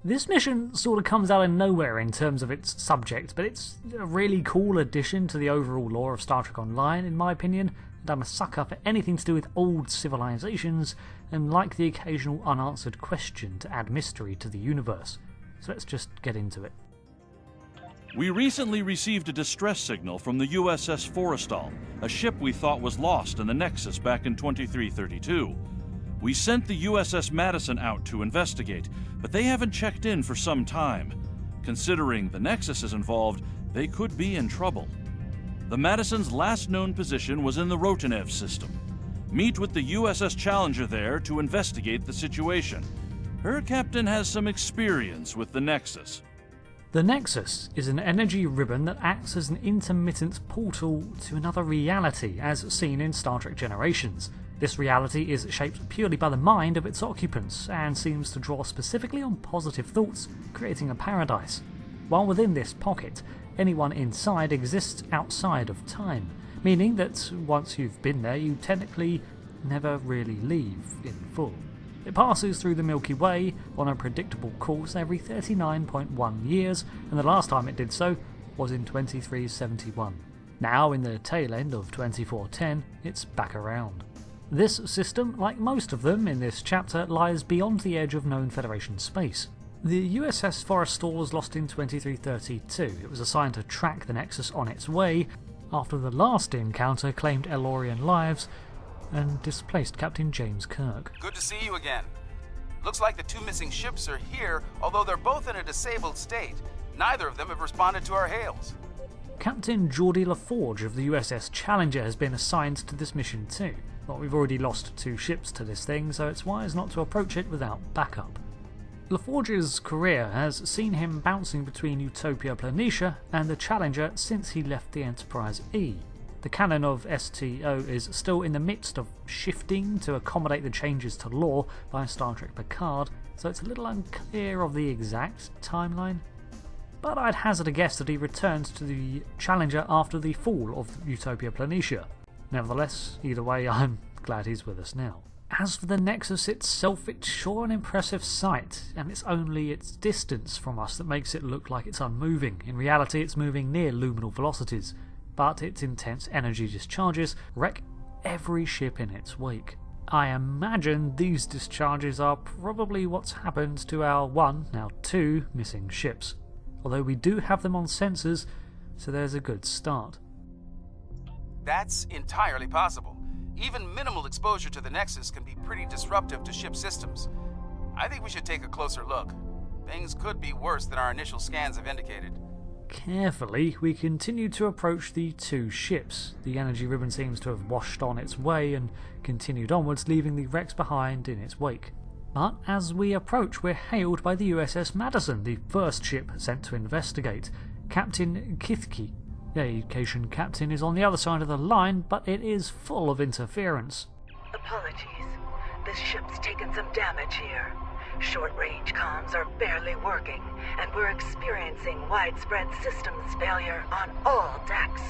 This mission sort of comes out of nowhere in terms of its subject, but it's a really cool addition to the overall lore of Star Trek Online, in my opinion, and I'm a sucker for anything to do with old civilizations, and like the occasional unanswered question to add mystery to the universe. So let's just get into it. We recently received a distress signal from the USS Forrestal, a ship we thought was lost in the Nexus back in 2332. We sent the USS Madison out to investigate, but they haven't checked in for some time. Considering the Nexus is involved, they could be in trouble. The Madison's last known position was in the Rotanev system. Meet with the USS Challenger there to investigate the situation. Her captain has some experience with the Nexus. The Nexus is an energy ribbon that acts as an intermittent portal to another reality, as seen in Star Trek Generations. This reality is shaped purely by the mind of its occupants, and seems to draw specifically on positive thoughts, creating a paradise. While within this pocket, anyone inside exists outside of time, meaning that once you've been there, you technically never really leave in full. It passes through the Milky Way on a predictable course every 39.1 years, and the last time it did so was in 2371. Now, in the tail end of 2410, it's back around. This system, like most of them in this chapter, lies beyond the edge of known Federation space. The USS Forrestal was lost in 2332. It was assigned to track the Nexus on its way after the last encounter claimed el-aurien lives and displaced Captain James Kirk. Good to see you again. Looks like the two missing ships are here, although they're both in a disabled state. Neither of them have responded to our hails. Captain Geordie LaForge of the USS Challenger has been assigned to this mission too. Well, we've already lost 2 ships to this thing, so it's wise not to approach it without backup. LaForge's career has seen him bouncing between Utopia Planitia and the Challenger since he left the Enterprise E. The canon of STO is still in the midst of shifting to accommodate the changes to lore by Star Trek Picard, so it's a little unclear of the exact timeline. But I'd hazard a guess that he returned to the Challenger after the fall of Utopia Planitia. Nevertheless, either way, I'm glad he's with us now. As for the Nexus itself, it's sure an impressive sight, and it's only its distance from us that makes it look like it's unmoving. In reality, it's moving near luminal velocities, but its intense energy discharges wreck every ship in its wake. I imagine these discharges are probably what's happened to our 1, now 2, missing ships, although we do have them on sensors, so there's a good start. That's entirely possible. Even minimal exposure to the Nexus can be pretty disruptive to ship systems. I think we should take a closer look. Things could be worse than our initial scans have indicated. Carefully, we continue to approach the 2 ships. The energy ribbon seems to have washed on its way and continued onwards, leaving the wrecks behind in its wake. But as we approach, we're hailed by the USS Madison, the first ship sent to investigate. Captain Kithke. The Aviation Captain is on the other side of the line, but it is full of interference. Apologies. This ship's taken some damage here. Short-range comms are barely working, and we're experiencing widespread systems failure on all decks.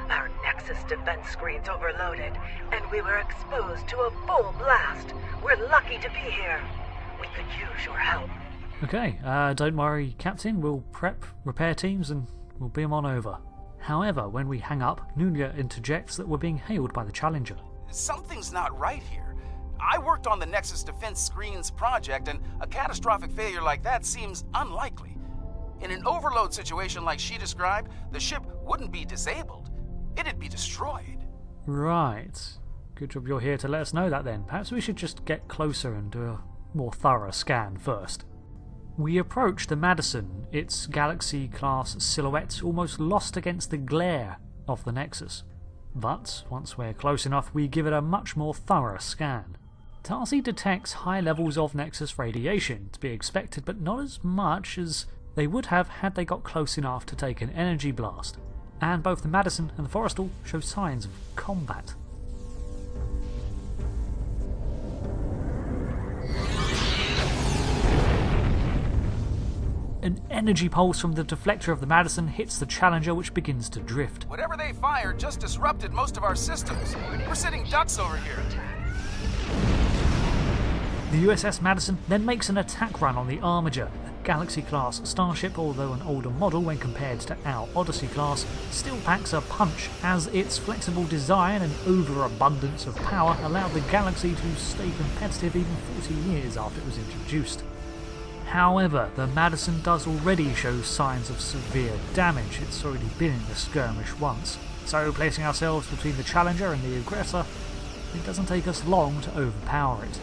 Our Nexus defense screen's overloaded, and we were exposed to a full blast. We're lucky to be here. We could use your help. Okay, don't worry, Captain. We'll prep repair teams and we'll beam on over. However, when we hang up, Nunya interjects that we're being hailed by the Challenger. Something's not right here. I worked on the Nexus Defense Screens project, and a catastrophic failure like that seems unlikely. In an overload situation like she described, the ship wouldn't be disabled. It'd be destroyed. Right. Good job you're here to let us know that then. Perhaps we should just get closer and do a more thorough scan first. We approach the Madison, its Galaxy-class silhouette almost lost against the glare of the Nexus. But once we're close enough, we give it a much more thorough scan. Tarsi detects high levels of Nexus radiation, to be expected, but not as much as they would have had they got close enough to take an energy blast. And both the Madison and the Forrestal show signs of combat. An energy pulse from the deflector of the Madison hits the Challenger, which begins to drift. Whatever they fired just disrupted most of our systems. We're sitting ducks over here. The USS Madison then makes an attack run on the Armiger. Galaxy-class starship, although an older model when compared to our Odyssey-class, still packs a punch, as its flexible design and overabundance of power allowed the Galaxy to stay competitive even 40 years after it was introduced. However, the Madison does already show signs of severe damage. It's already been in the skirmish once, so placing ourselves between the Challenger and the aggressor, it doesn't take us long to overpower it.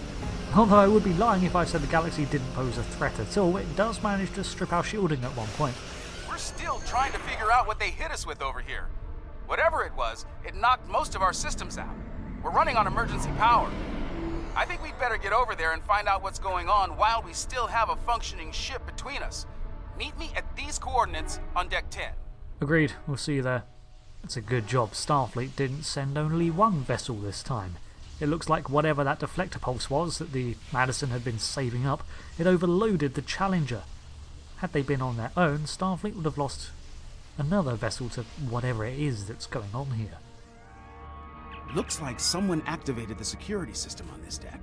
Although I would be lying if I said the Galaxy didn't pose a threat at all, it does manage to strip our shielding at one point. We're still trying to figure out what they hit us with over here. Whatever it was, it knocked most of our systems out. We're running on emergency power. I think we'd better get over there and find out what's going on while we still have a functioning ship between us. Meet me at these coordinates on Deck 10. Agreed, we'll see you there. It's a good job Starfleet didn't send only one vessel this time. It looks like whatever that deflector pulse was that the Madison had been saving up, it overloaded the Challenger. Had they been on their own, Starfleet would have lost another vessel to whatever it is that's going on here. Looks like someone activated the security system on this deck.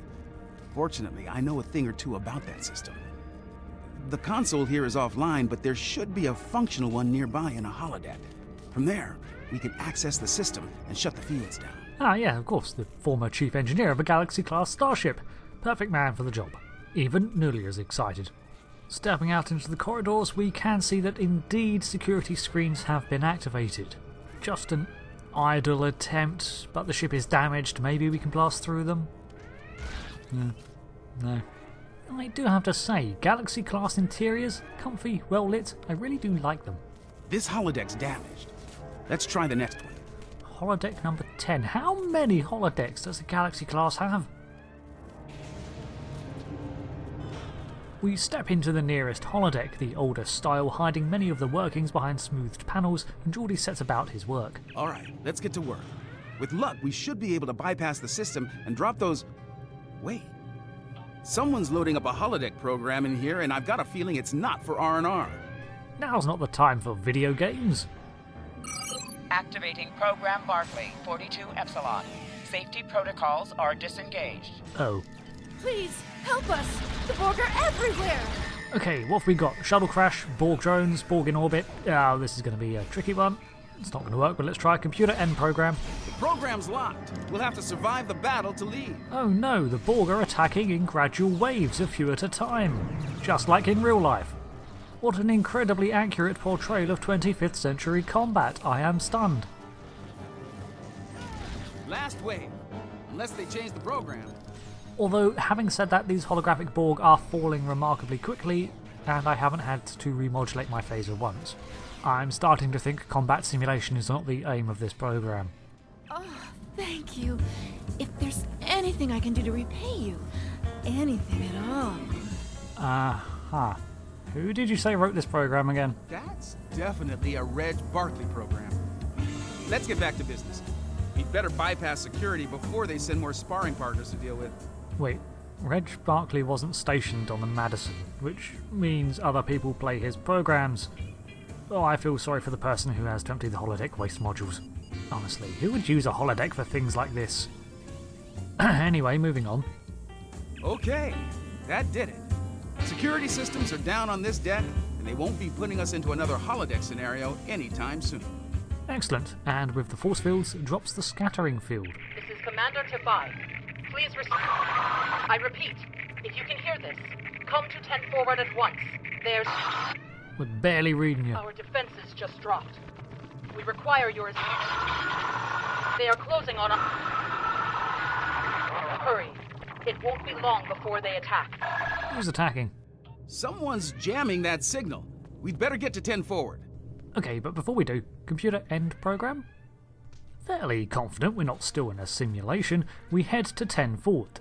Fortunately, I know a thing or two about that system. The console here is offline, but there should be a functional one nearby in a holodeck. From there, we can access the system and shut the fields down. Ah yeah, of course, the former chief engineer of a Galaxy-class starship. Perfect man for the job. Even nearly as excited. Stepping out into the corridors, we can see that indeed security screens have been activated. Just an idle attempt, but the ship is damaged. Maybe we can blast through them? No. I do have to say, Galaxy-class interiors, comfy, well lit, I really do like them. This holodeck's damaged. Let's try the next one. Holodeck number 10. How many holodecks does a Galaxy-class have? We step into the nearest holodeck, the older style, hiding many of the workings behind smoothed panels, and Geordi sets about his work. Alright, let's get to work. With luck, we should be able to bypass the system and drop those... Wait. Someone's loading up a holodeck program in here, and I've got a feeling it's not for R&R. Now's not the time for video games. Activating Program Barclay, 42 Epsilon. Safety protocols are disengaged. Oh. Please, help us! The Borg are everywhere! Okay, what have we got? Shuttle crash, Borg drones, Borg in orbit. Oh, this is going to be a tricky one. It's not going to work, but let's try computer end program. The program's locked. We'll have to survive the battle to leave. Oh no, the Borg are attacking in gradual waves, a few at a time. Just like in real life. What an incredibly accurate portrayal of 25th century combat. I am stunned. Last wave. Unless they change the program. Although, having said that, these holographic Borg are falling remarkably quickly, and I haven't had to remodulate my phaser once. I'm starting to think combat simulation is not the aim of this program. Oh, thank you. If there's anything I can do to repay you, anything at all. Aha. Who did you say wrote this program again? That's definitely a Reg Barclay program. Let's get back to business. We'd better bypass security before they send more sparring partners to deal with. Wait, Reg Barclay wasn't stationed on the Madison, which means other people play his programs. Oh, I feel sorry for the person who has to empty the holodeck waste modules. Honestly, who would use a holodeck for things like this? Anyway, moving on. Okay, that did it. Security systems are down on this deck, and they won't be putting us into another holodeck scenario anytime soon. Excellent, and with the force fields, drops the scattering field. This is Commander Tabai. Please I repeat, if you can hear this, come to 10 forward at once. There's... We're barely reading you. Our defenses just dropped. We require yours. They are closing on us. Hurry. It won't be long before they attack. Who's attacking? Someone's jamming that signal. We'd better get to 10 forward. Okay, but before we do, computer end program? Fairly confident we're not still in a simulation, we head to 10 forward.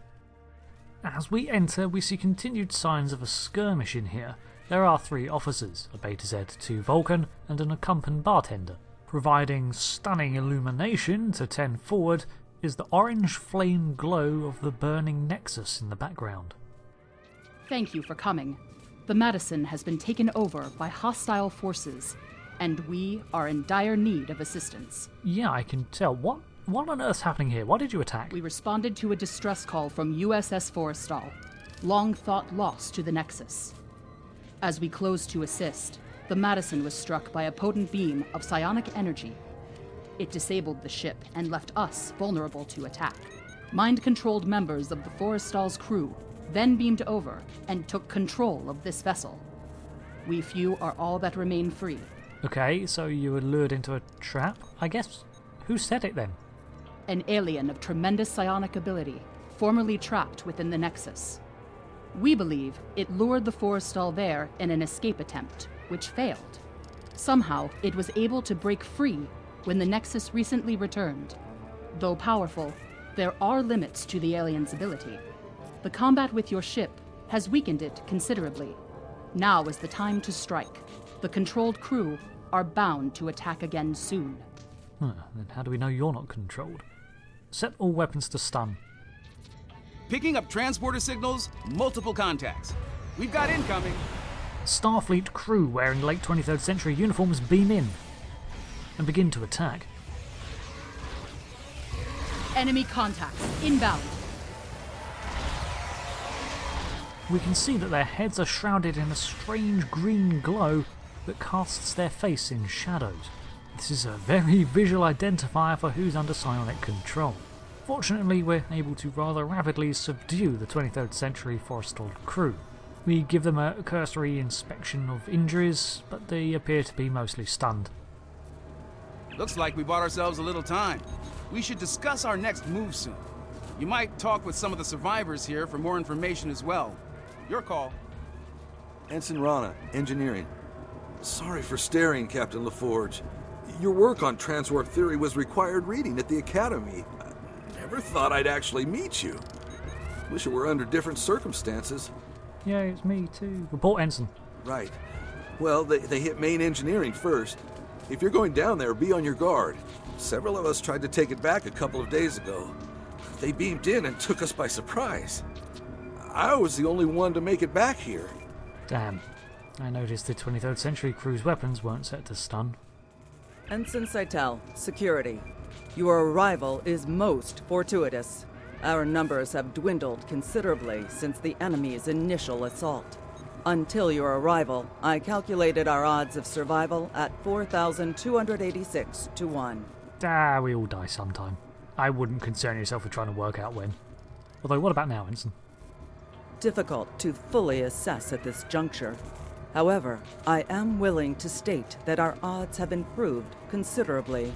As we enter, we see continued signs of a skirmish in here. There are 3 officers, a Beta Z, 2 Vulcan, and an accompanied bartender. Providing stunning illumination to 10 forward is the orange flame glow of the burning Nexus in the background. Thank you for coming. The Madison has been taken over by hostile forces, and we are in dire need of assistance. Yeah, I can tell. What on earth's happening here? Why did you attack? We responded to a distress call from USS Forrestal, long thought lost to the Nexus. As we closed to assist, the Madison was struck by a potent beam of psionic energy. It disabled the ship and left us vulnerable to attack. Mind-controlled members of the Forrestal's crew then beamed over and took control of this vessel. We few are all that remain free. Okay, so you were lured into a trap, I guess? Who said it then? An alien of tremendous psionic ability, formerly trapped within the Nexus. We believe it lured the Forrestal there in an escape attempt, which failed. Somehow, it was able to break free when the Nexus recently returned. Though powerful, there are limits to the alien's ability. The combat with your ship has weakened it considerably. Now is the time to strike. The controlled crew are bound to attack again soon. Then how do we know you're not controlled? Set all weapons to stun. Picking up transporter signals, multiple contacts. We've got incoming. Starfleet crew wearing late 23rd century uniforms beam in and begin to attack. Enemy contacts inbound. We can see that their heads are shrouded in a strange green glow that casts their face in shadows. This is a very visual identifier for who's under psionic control. Fortunately, we're able to rather rapidly subdue the 23rd century Forrestal crew. We give them a cursory inspection of injuries, but they appear to be mostly stunned. Looks like we bought ourselves a little time. We should discuss our next move soon. You might talk with some of the survivors here for more information as well. Your call. Ensign Rana, Engineering. Sorry for staring, Captain LaForge. Your work on transwarp theory was required reading at the Academy. I never thought I'd actually meet you. Wish it were under different circumstances. Yeah, it's me too. Report, Ensign. Right. Well, they hit main engineering first. If you're going down there, be on your guard. Several of us tried to take it back a couple of days ago. They beamed in and took us by surprise. I was the only one to make it back here. Damn. I noticed the 23rd century crew's weapons weren't set to stun. Ensign Seitel, Security. Your arrival is most fortuitous. Our numbers have dwindled considerably since the enemy's initial assault. Until your arrival, I calculated our odds of survival at 4,286 to 1. We all die sometime. I wouldn't concern yourself with trying to work out when. Although, what about now, Ensign? Difficult to fully assess at this juncture. However, I am willing to state that our odds have improved considerably.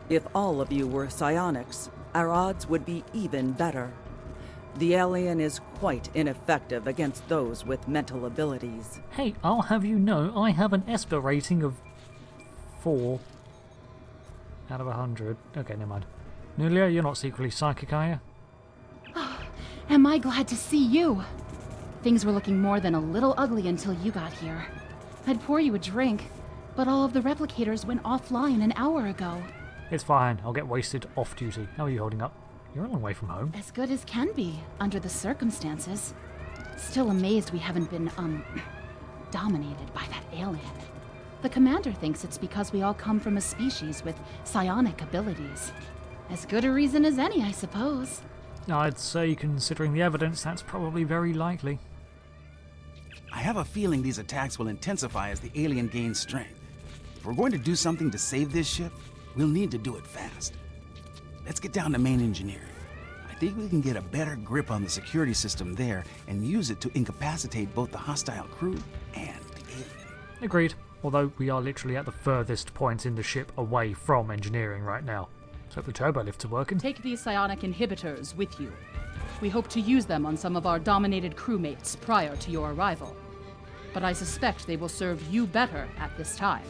If all of you were psionics, our odds would be even better. The alien is quite ineffective against those with mental abilities. Hey, I'll have you know I have an Esper rating of 4 out of 100. Okay, never mind. Nulia, you're not secretly psychic, are you? Am I glad to see you? Things were looking more than a little ugly until you got here. I'd pour you a drink, but all of the replicators went offline an hour ago. It's fine. I'll get wasted off duty. How are you holding up? You're a long way from home. As good as can be, under the circumstances. Still amazed we haven't been, dominated by that alien. The commander thinks it's because we all come from a species with psionic abilities. As good a reason as any, I suppose. I'd say, considering the evidence, that's probably very likely. I have a feeling these attacks will intensify as the alien gains strength. If we're going to do something to save this ship, we'll need to do it fast. Let's get down to main engineering. I think we can get a better grip on the security system there and use it to incapacitate both the hostile crew and the alien. Agreed. Although we are literally at the furthest point in the ship away from engineering right now. So the turbo lifts are working. Take these psionic inhibitors with you. We hope to use them on some of our dominated crewmates prior to your arrival. But I suspect they will serve you better at this time.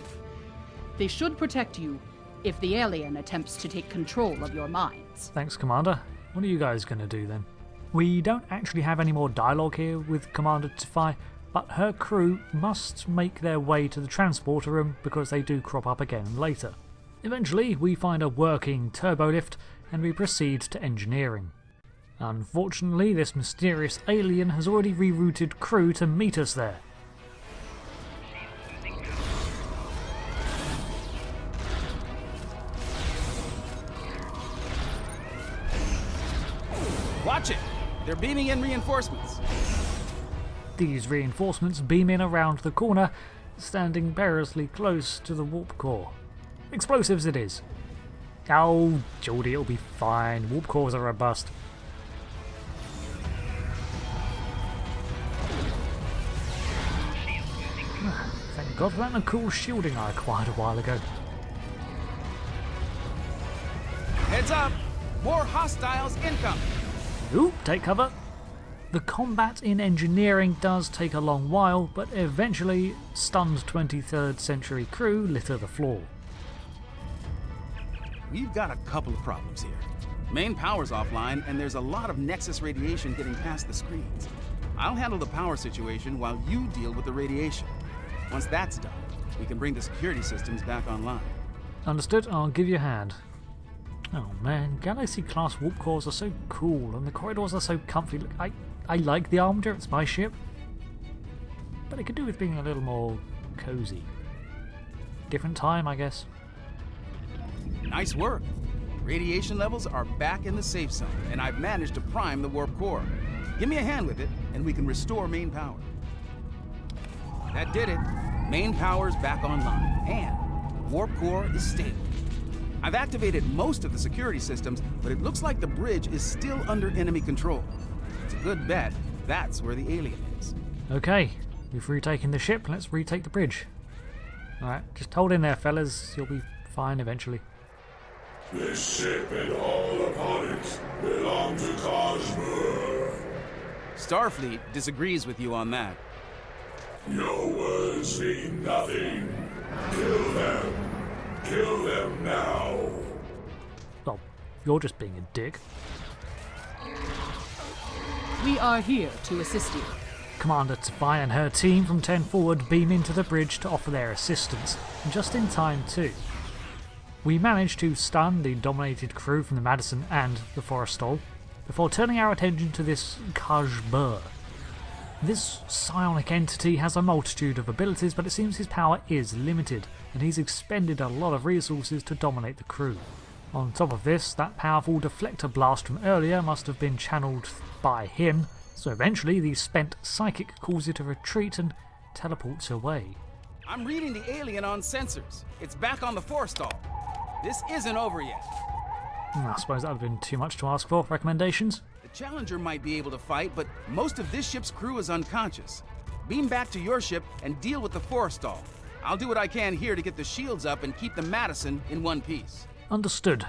They should protect you if the alien attempts to take control of your minds. Thanks, Commander. What are you guys going to do then? We don't actually have any more dialogue here with Commander Tifai, but her crew must make their way to the transporter room because they do crop up again later. Eventually, we find a working turbo lift and we proceed to engineering. Unfortunately, this mysterious alien has already rerouted crew to meet us there. Watch it! They're beaming in reinforcements. These reinforcements beam in around the corner, standing perilously close to the warp core. Explosives it is. Oh, Geordie, it'll be fine. Warp cores are robust. Thank God for that and the cool shielding I acquired a while ago. Heads up! More hostiles incoming! Oop, take cover. The combat in engineering does take a long while, but eventually stunned 23rd century crew litter the floor. We've got a couple of problems here. Main power's offline, and there's a lot of Nexus radiation getting past the screens. I'll handle the power situation while you deal with the radiation. Once that's done, we can bring the security systems back online. Understood, I'll give you a hand. Oh man, Galaxy-class warp cores are so cool, and the corridors are so comfy. Look, I like the Armature, it's my ship. But it could do with being a little more cozy. Different time, I guess. Nice work. Radiation levels are back in the safe zone, and I've managed to prime the warp core. Give me a hand with it, and we can restore main power. That did it. Main power's back online, and warp core is stable. I've activated most of the security systems, but it looks like the bridge is still under enemy control. It's a good bet that's where the alien is. Okay, we've retaken the ship, let's retake the bridge. Alright, just hold in there, fellas. You'll be fine eventually. This ship and all upon it belong to Khaj'Burr. Starfleet disagrees with you on that. Your words mean nothing. Kill them. Kill them now. Well, you're just being a dick. We are here to assist you. Commander Tafai and her team from 10 forward beam into the bridge to offer their assistance, just in time too. We managed to stun the dominated crew from the Madison and the Forrestal, before turning our attention to this Khaj'Burr. This psionic entity has a multitude of abilities, but it seems his power is limited, and he's expended a lot of resources to dominate the crew. On top of this, that powerful deflector blast from earlier must have been channeled by him, so eventually the spent psychic calls it to retreat and teleports away. I'm reading the alien on sensors. It's back on the Forrestal. This isn't over yet. I suppose that would have been too much to ask for. Recommendations? The Challenger might be able to fight, but most of this ship's crew is unconscious. Beam back to your ship and deal with the Forrestal. I'll do what I can here to get the shields up and keep the Madison in one piece. Understood.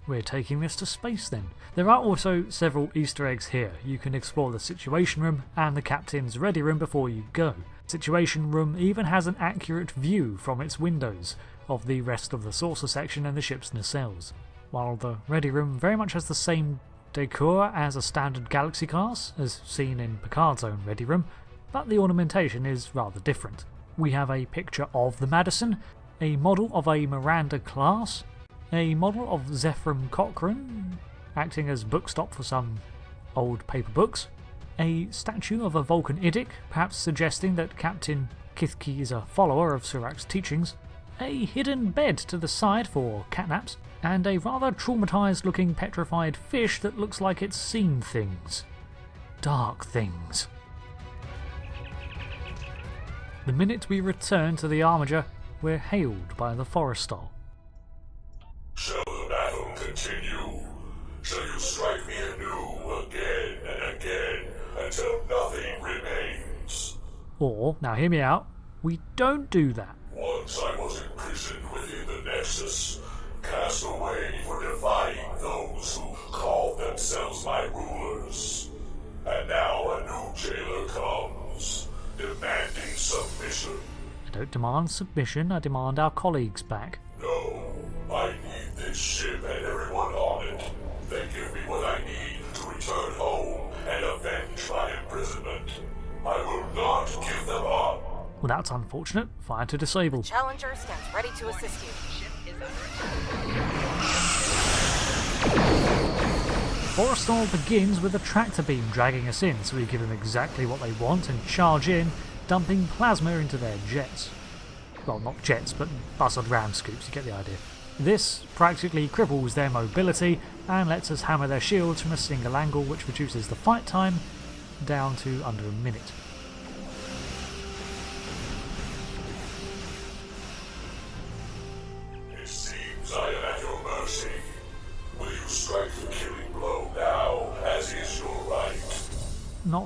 We're taking this to space then. There are also several Easter eggs here. You can explore the Situation Room and the Captain's Ready Room before you go. Situation Room even has an accurate view from its windows of the rest of the saucer section and the ship's nacelles, while the Ready Room very much has the same decor as a standard Galaxy class, as seen in Picard's own Ready Room, but the ornamentation is rather different. We have a picture of the Madison, a model of a Miranda class, a model of Zephram Cochrane, acting as bookstop for some old paper books, a statue of a Vulcan Idic, perhaps suggesting that Captain Kithki is a follower of Surak's teachings, a hidden bed to the side for catnaps, and a rather traumatised looking petrified fish that looks like it's seen things. Dark things. The minute we return to the Armature, we're hailed by the Forrestal. Shall the battle continue? Shall you strike me anew again and again until nothing remains? Or, now hear me out, we don't do that. Once I was imprisoned within the Nexus, cast away for defying those who called themselves my rulers. And now a new jailer comes, demanding submission. I don't demand submission, I demand our colleagues back. No, I need this ship and everyone on it. They give me what I need to return home and avenge my imprisonment. I will not give them up. Well, that's unfortunate. Fire to disable. Challenger stands ready to assist you. Forrestal begins with a tractor beam dragging us in, so we give them exactly what they want and charge in, dumping plasma into their jets. Well, not jets, but buzzard ram scoops, you get the idea. This practically cripples their mobility and lets us hammer their shields from a single angle, which reduces the fight time down to under a minute.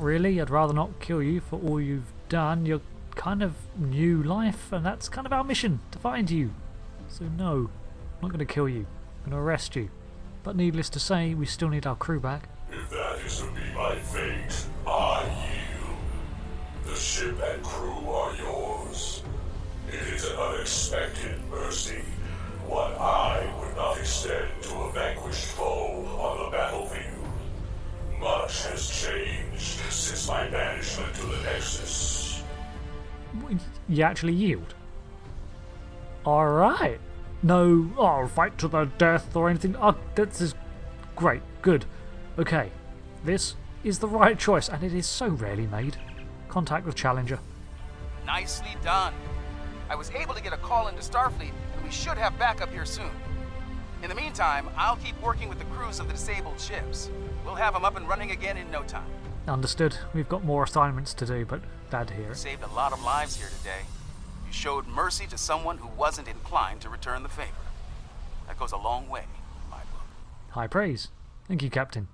really. I'd rather not kill you for all you've done. You're kind of new life, and that's kind of our mission, to find you. So no, I'm not going to kill you. I'm going to arrest you. But needless to say, we still need our crew back. If that is to be my fate, I yield. The ship and crew are yours. It is an unexpected mercy, one I would not extend to a vanquished foe on the battlefield. Much has changed since my banishment to the Nexus. You actually yield? Alright. No, I'll fight to the death or anything. Oh, this is great. Good. Okay. This is the right choice, and it is so rarely made. Contact with Challenger. Nicely done. I was able to get a call into Starfleet, and we should have backup here soon. In the meantime, I'll keep working with the crews of the disabled ships. We'll have them up and running again in no time. Understood. We've got more assignments to do, but glad to hear You it. saved a lot of lives here today. You showed mercy to someone who wasn't inclined to return the favor. That goes a long way in my book. High praise. Thank you, Captain.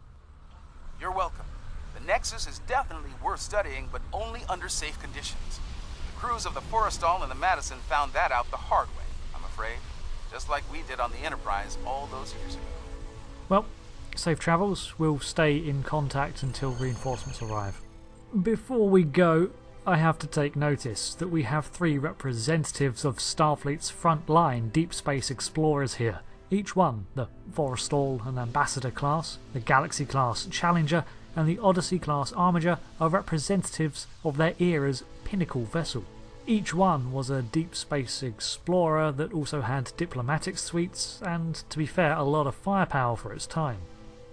You're welcome. The Nexus is definitely worth studying, but only under safe conditions. The crews of the Forrestal and the Madison found that out the hard way, I'm afraid. Just like we did on the Enterprise all those years ago. Well, safe travels. We'll stay in contact until reinforcements arrive. Before we go, I have to take notice that we have 3 representatives of Starfleet's frontline deep space explorers here. Each one, the Forrestal and Ambassador class, the Galaxy class Challenger, and the Odyssey class Armiger, are representatives of their era's pinnacle vessel. Each one was a deep space explorer that also had diplomatic suites and, to be fair, a lot of firepower for its time.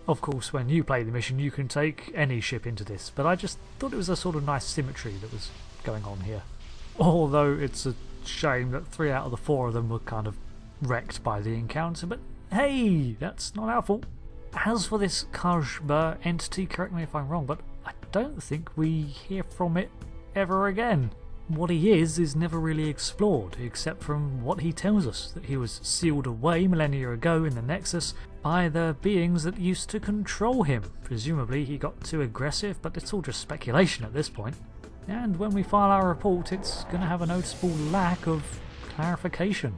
Of course, when you play the mission, you can take any ship into this, but I just thought it was a sort of nice symmetry that was going on here. Although it's a shame that 3 out of the 4 of them were kind of wrecked by the encounter, but hey, that's not our fault. As for this Khaj'Burr entity, correct me if I'm wrong, but I don't think we hear from it ever again. What he is never really explored, except from what he tells us, that he was sealed away millennia ago in the Nexus by the beings that used to control him. Presumably he got too aggressive, but it's all just speculation at this point. And when we file our report, it's going to have a noticeable lack of clarification.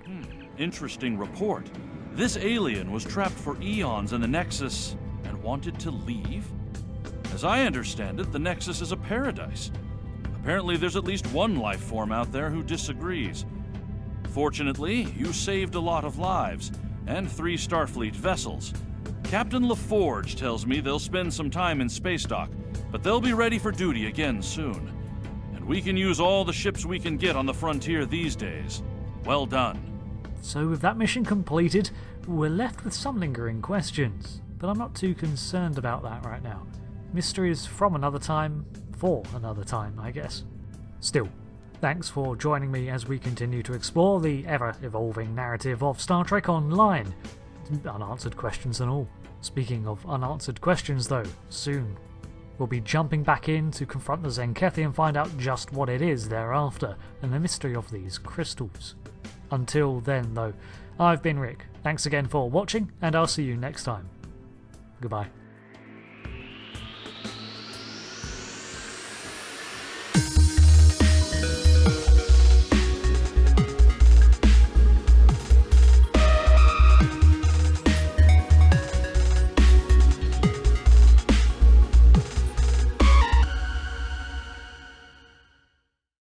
Interesting report. This alien was trapped for eons in the Nexus and wanted to leave? As I understand it, the Nexus is a paradise. Apparently there's at least one life form out there who disagrees. Fortunately, you saved a lot of lives, and 3 Starfleet vessels. Captain LaForge tells me they'll spend some time in space dock, but they'll be ready for duty again soon. And we can use all the ships we can get on the frontier these days. Well done. So with that mission completed, we're left with some lingering questions, but I'm not too concerned about that right now. Mysteries from another time, for another time, I guess. Still, thanks for joining me as we continue to explore the ever-evolving narrative of Star Trek Online. Unanswered questions and all. Speaking of unanswered questions though, soon we'll be jumping back in to confront the Zenkethi and find out just what it is they're after, and the mystery of these crystals. Until then though, I've been Rick. Thanks again for watching, and I'll see you next time. Goodbye.